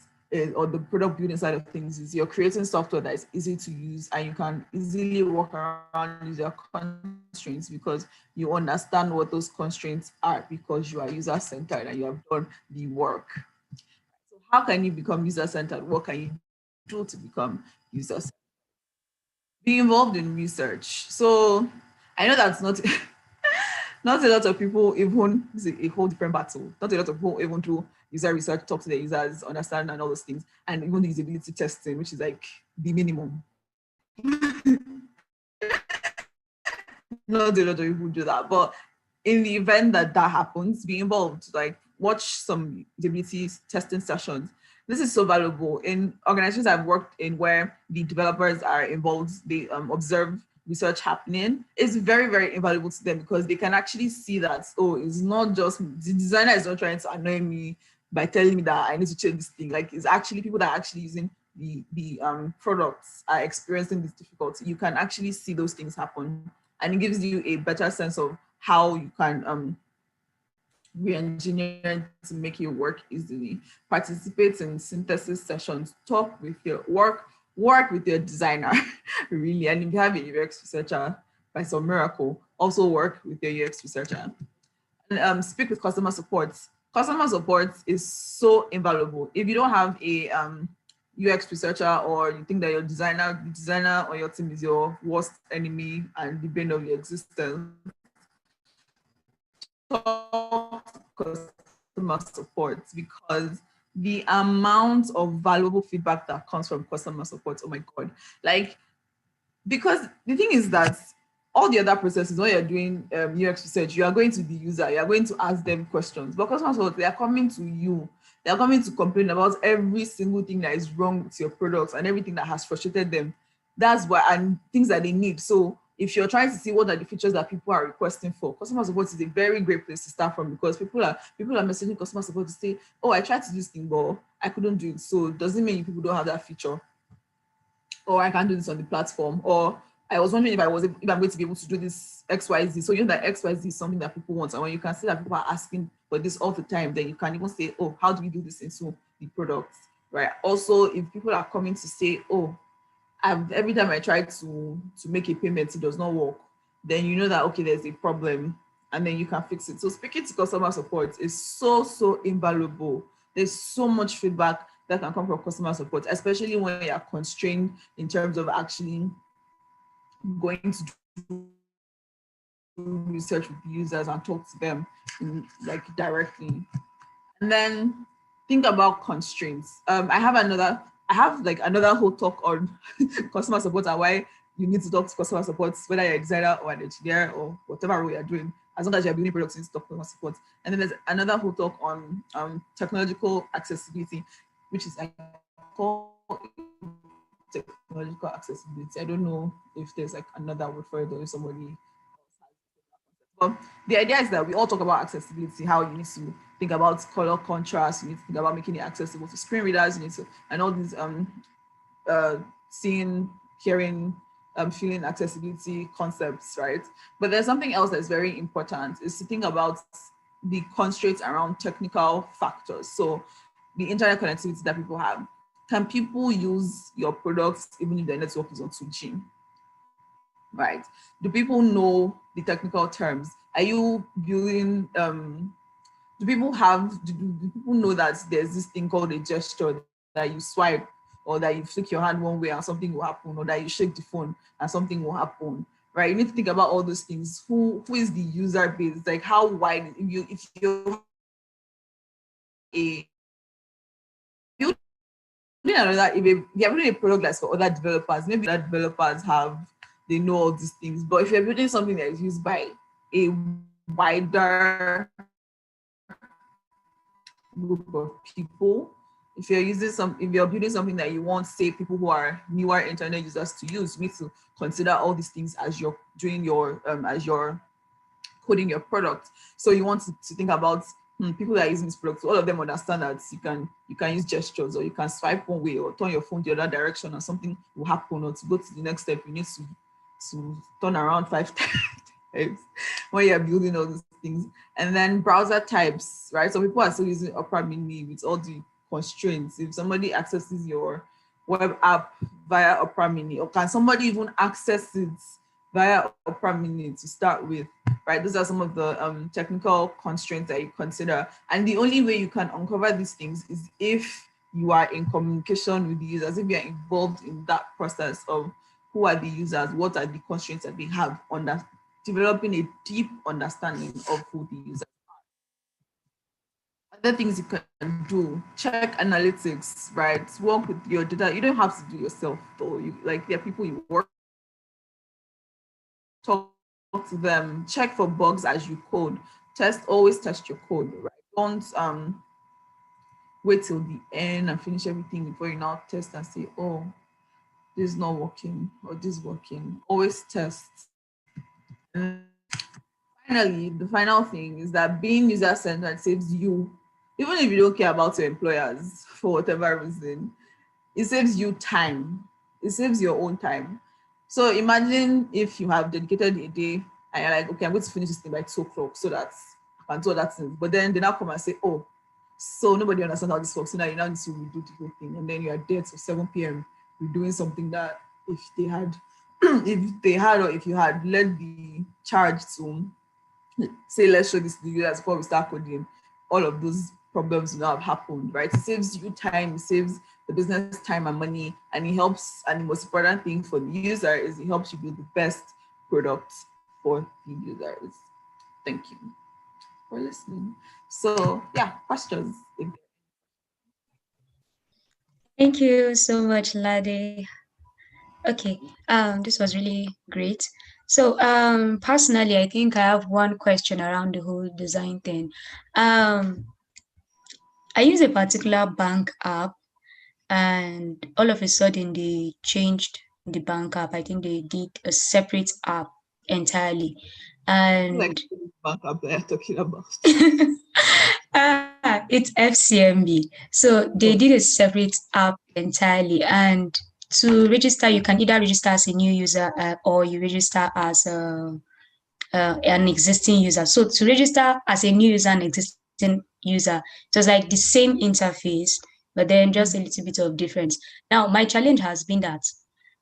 or the product building side of things, is you're creating software that is easy to use and you can easily work around user constraints because you understand what those constraints are because you are user-centered and you have done the work. So how can you become user-centered? What can you do to become user-centered? Be involved in research. So I know that's not not a lot of people even, it's a whole different battle. Not a lot of people even do user research, talk to the users, understand and all those things, and even the usability testing, which is like the minimum. Not a lot of people do that, but in the event that happens, be involved, like watch some usability testing sessions, This is so valuable in organizations I've worked in where the developers are involved. They observe research happening. It's very, very invaluable to them because they can actually see that, oh, it's not just the designer is not trying to annoy me by telling me that I need to change this thing. Like, it's actually people that are actually using the products are experiencing this difficulty. You can actually see those things happen, and it gives you a better sense of how you can re-engineer to make your work easily. Participate in synthesis sessions, talk with your work with your designer, really. And if you have a UX researcher, by some miracle, also work with your UX researcher. And speak with customer support. Customer support is so invaluable. If you don't have a UX researcher, or you think that your designer or your team is your worst enemy and the bane of your existence, customer support, because the amount of valuable feedback that comes from customer support, oh my God. Like, because the thing is that all the other processes, when you're doing UX research, you are going to the user, you are going to ask them questions. But customer support, they are coming to you. They are coming to complain about every single thing that is wrong with your products and everything that has frustrated them. That's why, and things that they need. So if you're trying to see what are the features that people are requesting for, customer support is a very great place to start from, because people are messaging customer support to say, oh, I tried to do this thing, but I couldn't do it. So does it mean people don't have that feature? Or I can't do this on the platform? Or I was wondering if I'm going to be able to do this XYZ. So you know that XYZ is something that people want. And when you can see that people are asking for this all the time, then you can even say, oh, how do we do this into the product, right? Also, if people are coming to say, oh, every time I try to make a payment, it does not work, then you know that, okay, there's a problem, and then you can fix it. So speaking to customer support is so invaluable. There's so much feedback that can come from customer support, especially when you are constrained in terms of actually going to do research with the users and talk to them like directly. And then think about constraints. I have another whole talk on customer support and why you need to talk to customer support, whether you're a designer or an engineer or whatever role you're doing, as long as you're building products, you need to talk to customer support. And then there's another whole talk on technological accessibility, which is I call technological accessibility. I don't know if there's like another word for it, or if somebody. But the idea is that we all talk about accessibility, how you need to think about color contrast, you need to think about making it accessible to screen readers, you need to, and all these seeing, hearing, feeling accessibility concepts, right? But there's something else that's very important, is to think about the constraints around technical factors. So the internet connectivity that people have. Can people use your products even if their network is on 2G? Right? Do people know the technical terms? Are you building, do people know that there's this thing called a gesture, that you swipe, or that you flick your hand one way and something will happen, or that you shake the phone and something will happen, right? You need to think about all those things. Who is the user base? Like, how wide, if you're if you're building a product that's for other developers, maybe other developers they know all these things. But if you're building something that is used by a wider group of people, if you're building something that you want, say, people who are newer internet users to use, you need to consider all these things as you're doing your as you're coding your product. So you want to think about people that are using this product, so all of them understand that you can use gestures, or you can swipe one way or turn your phone the other direction and something will happen, or to go to the next step you need to turn around 5 times when you're building all these things. And then browser types, right? So people are still using Opera Mini with all the constraints. If somebody accesses your web app via Opera Mini, or can somebody even access it via Opera Mini to start with, right? Those are some of the technical constraints that you consider. And the only way you can uncover these things is if you are in communication with the users, if you're involved in that process of who are the users, what are the constraints that they have, on that, developing a deep understanding of who the users are. Other things you can do: check analytics, right? Work with your data. You don't have to do yourself, though. There are people you work, talk to them, check for bugs as you code. Always test your code, right? Don't wait till the end and finish everything before you now test and say, oh, this is not working or this is working. Always test. And finally, the final thing is that being user-centered saves you, even if you don't care about your employers for whatever reason, it saves you time. It saves your own time. So imagine if you have dedicated a day and you're like, okay, I'm going to finish this thing by 2 o'clock so that I can do all that thing. But then they now come and say, oh, so nobody understands how this works. So now you now need to redo the whole thing. And then you are there till 7 p.m. redoing something that if they had, if you had led the charge to say, let's show this to the users before we start coding, all of those problems will not have happened, right? It saves you time, it saves the business time and money, and it helps, and the most important thing for the user is it helps you build the best product for the users. Thank you for listening. So yeah, questions. Thank you so much, Lade. Okay, this was really great. So, personally, I think I have one question around the whole design thing. Um, I use a particular bank app, and all of a sudden they changed the bank app. I think they did a separate app entirely, Like and bank app that you're talking about. it's FCMB. So they did a separate app entirely, and to register, you can either register as a new user or you register as an existing user. So to register as a new user and existing user, it was like the same interface, but then just a little bit of difference. Now, my challenge has been that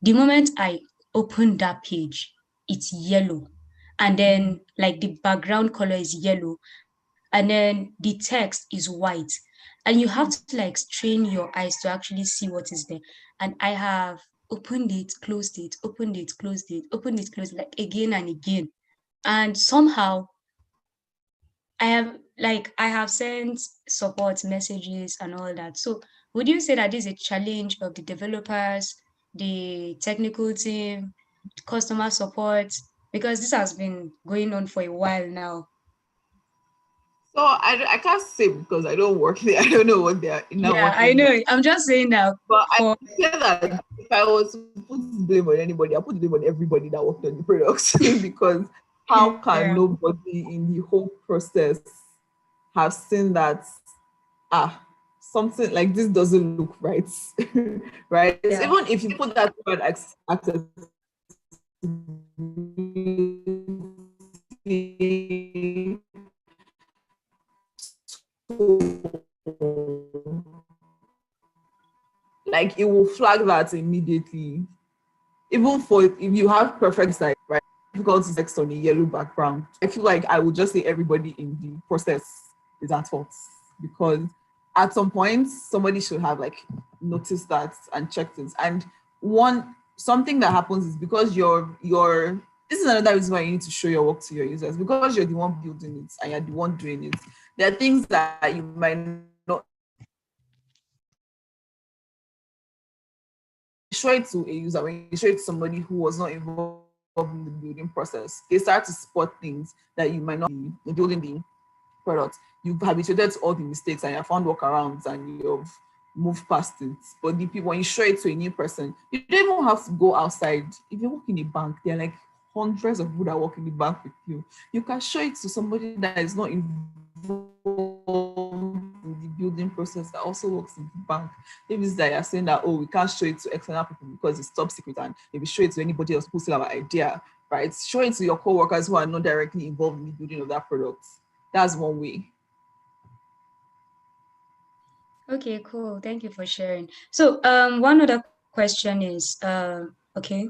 the moment I open that page, it's yellow. And then like the background color is yellow. And then the text is white. And you have to like strain your eyes to actually see what is there. And I have opened it, closed it, opened it, closed it, opened it, closed it, like again and again. And somehow I have sent support messages and all that. So would you say that this is a challenge of the developers, the technical team, customer support? Because this has been going on for a while now. So I can't say because I don't work there. I don't know what they are now Yeah, working I know. there. I'm just saying that But I for say that if I was to put the blame on anybody, I put the blame on everybody that worked on the products because how can yeah. nobody in the whole process have seen that something like this doesn't look right, right? Yeah. Even if you put that word access like it will flag that immediately. Even for if you have perfect sight, right? Difficult text on a yellow background. I feel like I would just say everybody in the process is at fault because at some point somebody should have like noticed that and checked it. And something that happens is because you're this is another reason why you need to show your work to your users because you're the one building it and you're the one doing it. There are things that you might not show it to a user, when you show it to somebody who was not involved in the building process, they start to spot things that you might not be in building the product. You've habituated to all the mistakes and you have found workarounds and you've moved past it. But the people, when you show it to a new person, you don't even have to go outside. If you work in a bank, there are like hundreds of people that work in the bank with you. You can show it to somebody that is not involved in the building process that also works in the bank. Maybe it's that you're saying that, oh, we can't show it to external people because it's top secret, and maybe show it to anybody else who still have an idea, right? Show it to your co-workers who are not directly involved in the building of that product. That's one way. Okay, cool. Thank you for sharing. So, one other question is, okay,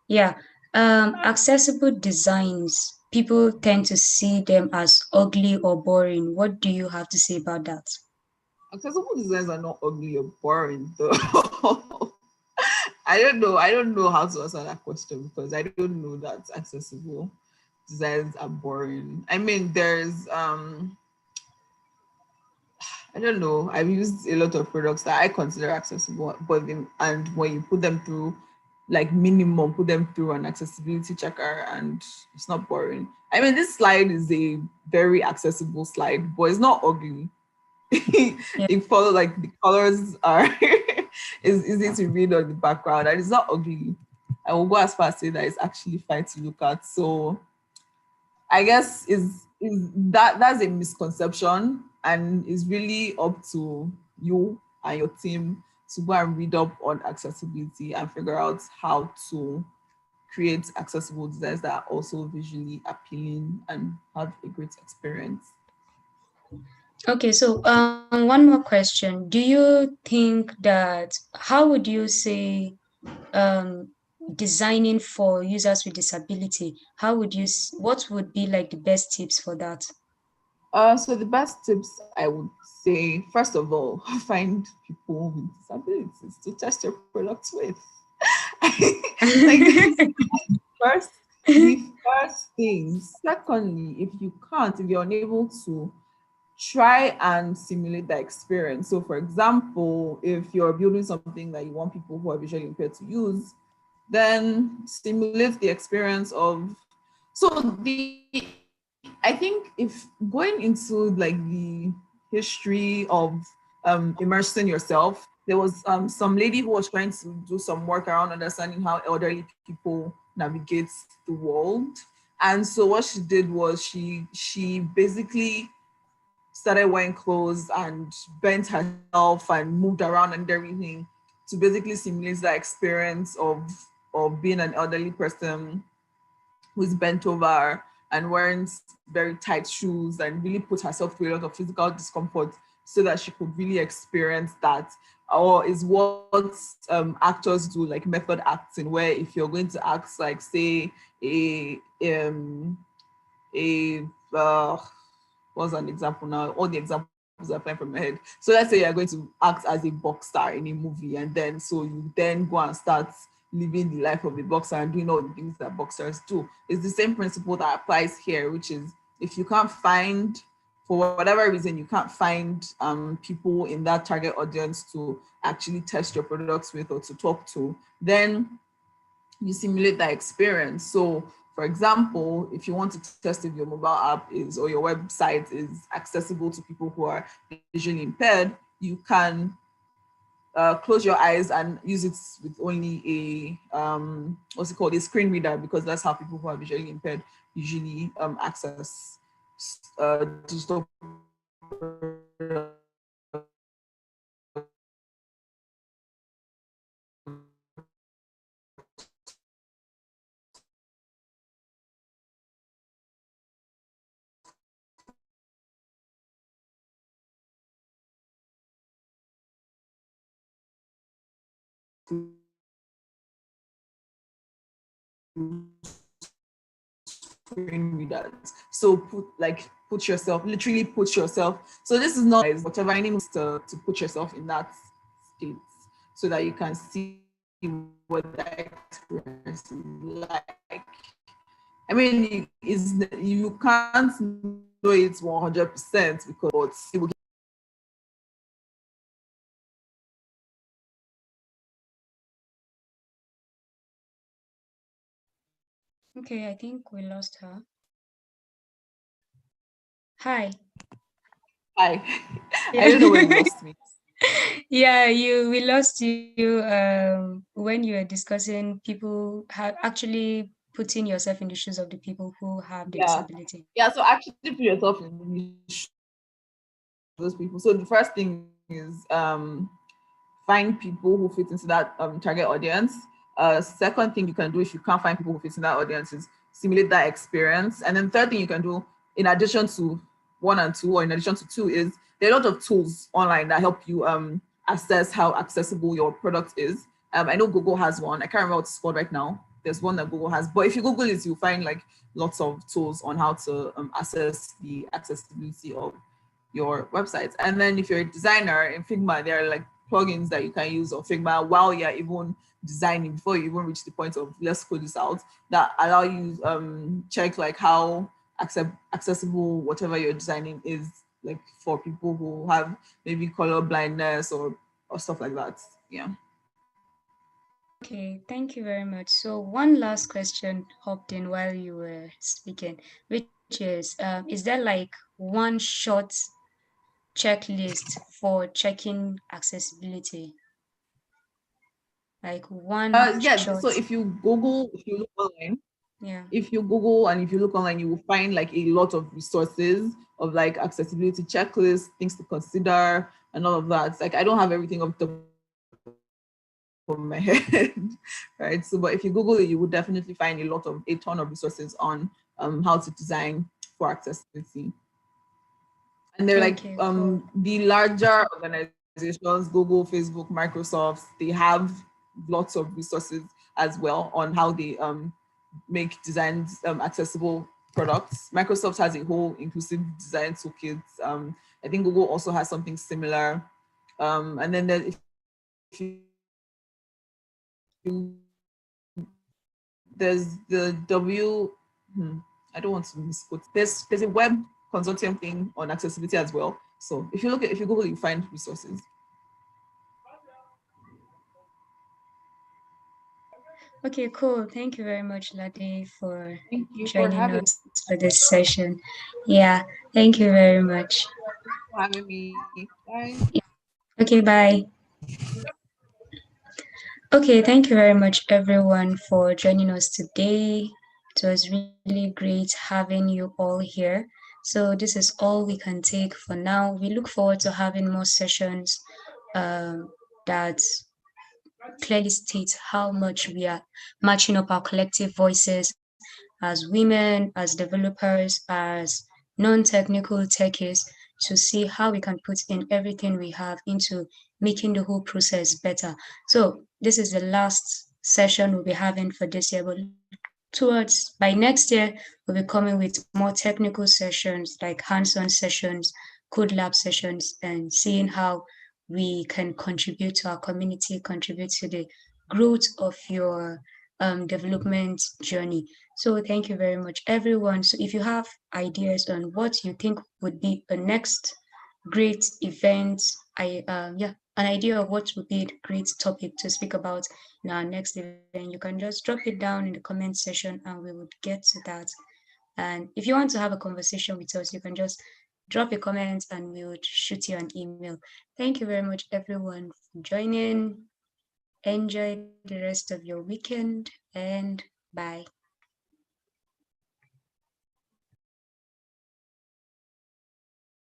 yeah, accessible designs, people tend to see them as ugly or boring. What do you have to say about that? Accessible designs are not ugly or boring, though. I don't know. I don't know how to answer that question because I don't know that accessible designs are boring. I mean, there's I don't know. I've used a lot of products that I consider accessible, and when you put them through, like minimum, put them through an accessibility checker, and it's not boring. I mean, this slide is a very accessible slide, but it's not ugly. It follow like the colors are is easy to read on the background, and it's not ugly. I will go as far as say that it's actually fine to look at. So I guess is that's a misconception, and it's really up to you and your team to go and read up on accessibility and figure out how to create accessible designs that are also visually appealing and have a great experience. Okay, so one more question. Do you think that how would you say um, designing for users with disability? How would you? What would be like the best tips for that? So the best tips I would say, first of all, find people with disabilities to test your products with. Like first, the first thing. Secondly, if you can't, if you're unable to, try and simulate the experience. So, for example, if you're building something that you want people who are visually impaired to use, then simulate the experience of. So the I think if going into like the history of immersing yourself, there was some lady who was trying to do some work around understanding how elderly people navigate the world. And so what she did was she basically started wearing clothes and bent herself and moved around and everything to basically simulate the experience of being an elderly person who's bent over and wearing very tight shoes and really put herself through a lot of physical discomfort so that she could really experience that. Or is what actors do, like method acting, where if you're going to act like, say, a a what's an example now? All the examples are flying from my head. So let's say you're going to act as a box star in a movie, and then so you then go and start living the life of a boxer and doing all the things that boxers do. It's the same principle that applies here, which is if you can't find, for whatever reason, you can't find people in that target audience to actually test your products with or to talk to, then you simulate that experience. So, for example, if you want to test if your mobile app is or your website is accessible to people who are visually impaired, you can close your eyes and use it with only a what's it called, a screen reader, because that's how people who are visually impaired usually access digital. Screen readers. So put yourself, literally put yourself. So this is not whatever I need to put yourself in that state so that you can see what the experience is like. I mean, you can't know it 100% because it will. Okay, I think we lost her. Hi. I Yeah. I don't know where you lost me. Yeah, we lost you when you were discussing people have actually putting yourself in the shoes of the people who have the Yeah. disability. Yeah, so actually put yourself in those people. So the first thing is find people who fit into that target audience. Second thing you can do if you can't find people who fit in that audience is simulate that experience. And then third thing you can do, in addition to one and two, or in addition to two, is there are a lot of tools online that help you assess how accessible your product is. I know Google has one. I can't remember what it's called right now. There's one that Google has, but if you Google it, you'll find like lots of tools on how to assess the accessibility of your website. And then if you're a designer in Figma, there are like plugins that you can use on Figma while you're even designing, before you even reach the point of let's code this out, that allow you check like how accessible whatever you're designing is, like for people who have maybe color blindness or stuff like that. Yeah. Okay, thank you very much. So one last question hopped in while you were speaking, which is there like one short checklist for checking accessibility? Like one Yes. short, So if you Google, if you look online, yeah. if you Google and if you look online, you will find like a lot of resources of like accessibility checklists, things to consider, and all of that. Like I don't have everything off the top of my head, right? So, but if you Google it, you would definitely find a ton of resources on how to design for accessibility. And they're like Okay, cool. the larger organizations, Google, Facebook, Microsoft, they have lots of resources as well on how they make designs accessible products. Microsoft has a whole inclusive design toolkit. I think Google also has something similar. And then if you, there's the I don't want to misquote. There's a web consortium thing on accessibility as well. So if you Google, you find resources. Okay, cool. Thank you very much, Lade, for Thank you for joining having us for this session. Yeah, thank you very much. me. Bye. Okay, bye. Okay, thank you very much, everyone, for joining us today. It was really great having you all here. So this is all we can take for now. We look forward to having more sessions that clearly state how much we are matching up our collective voices as women, as developers, as non-technical techies, to see how we can put in everything we have into making the whole process better. So this is the last session we'll be having for this year, but towards by next year, we'll be coming with more technical sessions like hands-on sessions, code lab sessions, and seeing how we can contribute to our community, contribute to the growth of your development journey. So thank you very much, everyone. So if you have ideas on what you think would be a next great event, an idea of what would be a great topic to speak about in our next event, you can just drop it down in the comment section and we would get to that. And if you want to have a conversation with us, you can just drop a comment and we would shoot you an email. Thank you very much, everyone, for joining. Enjoy the rest of your weekend and bye.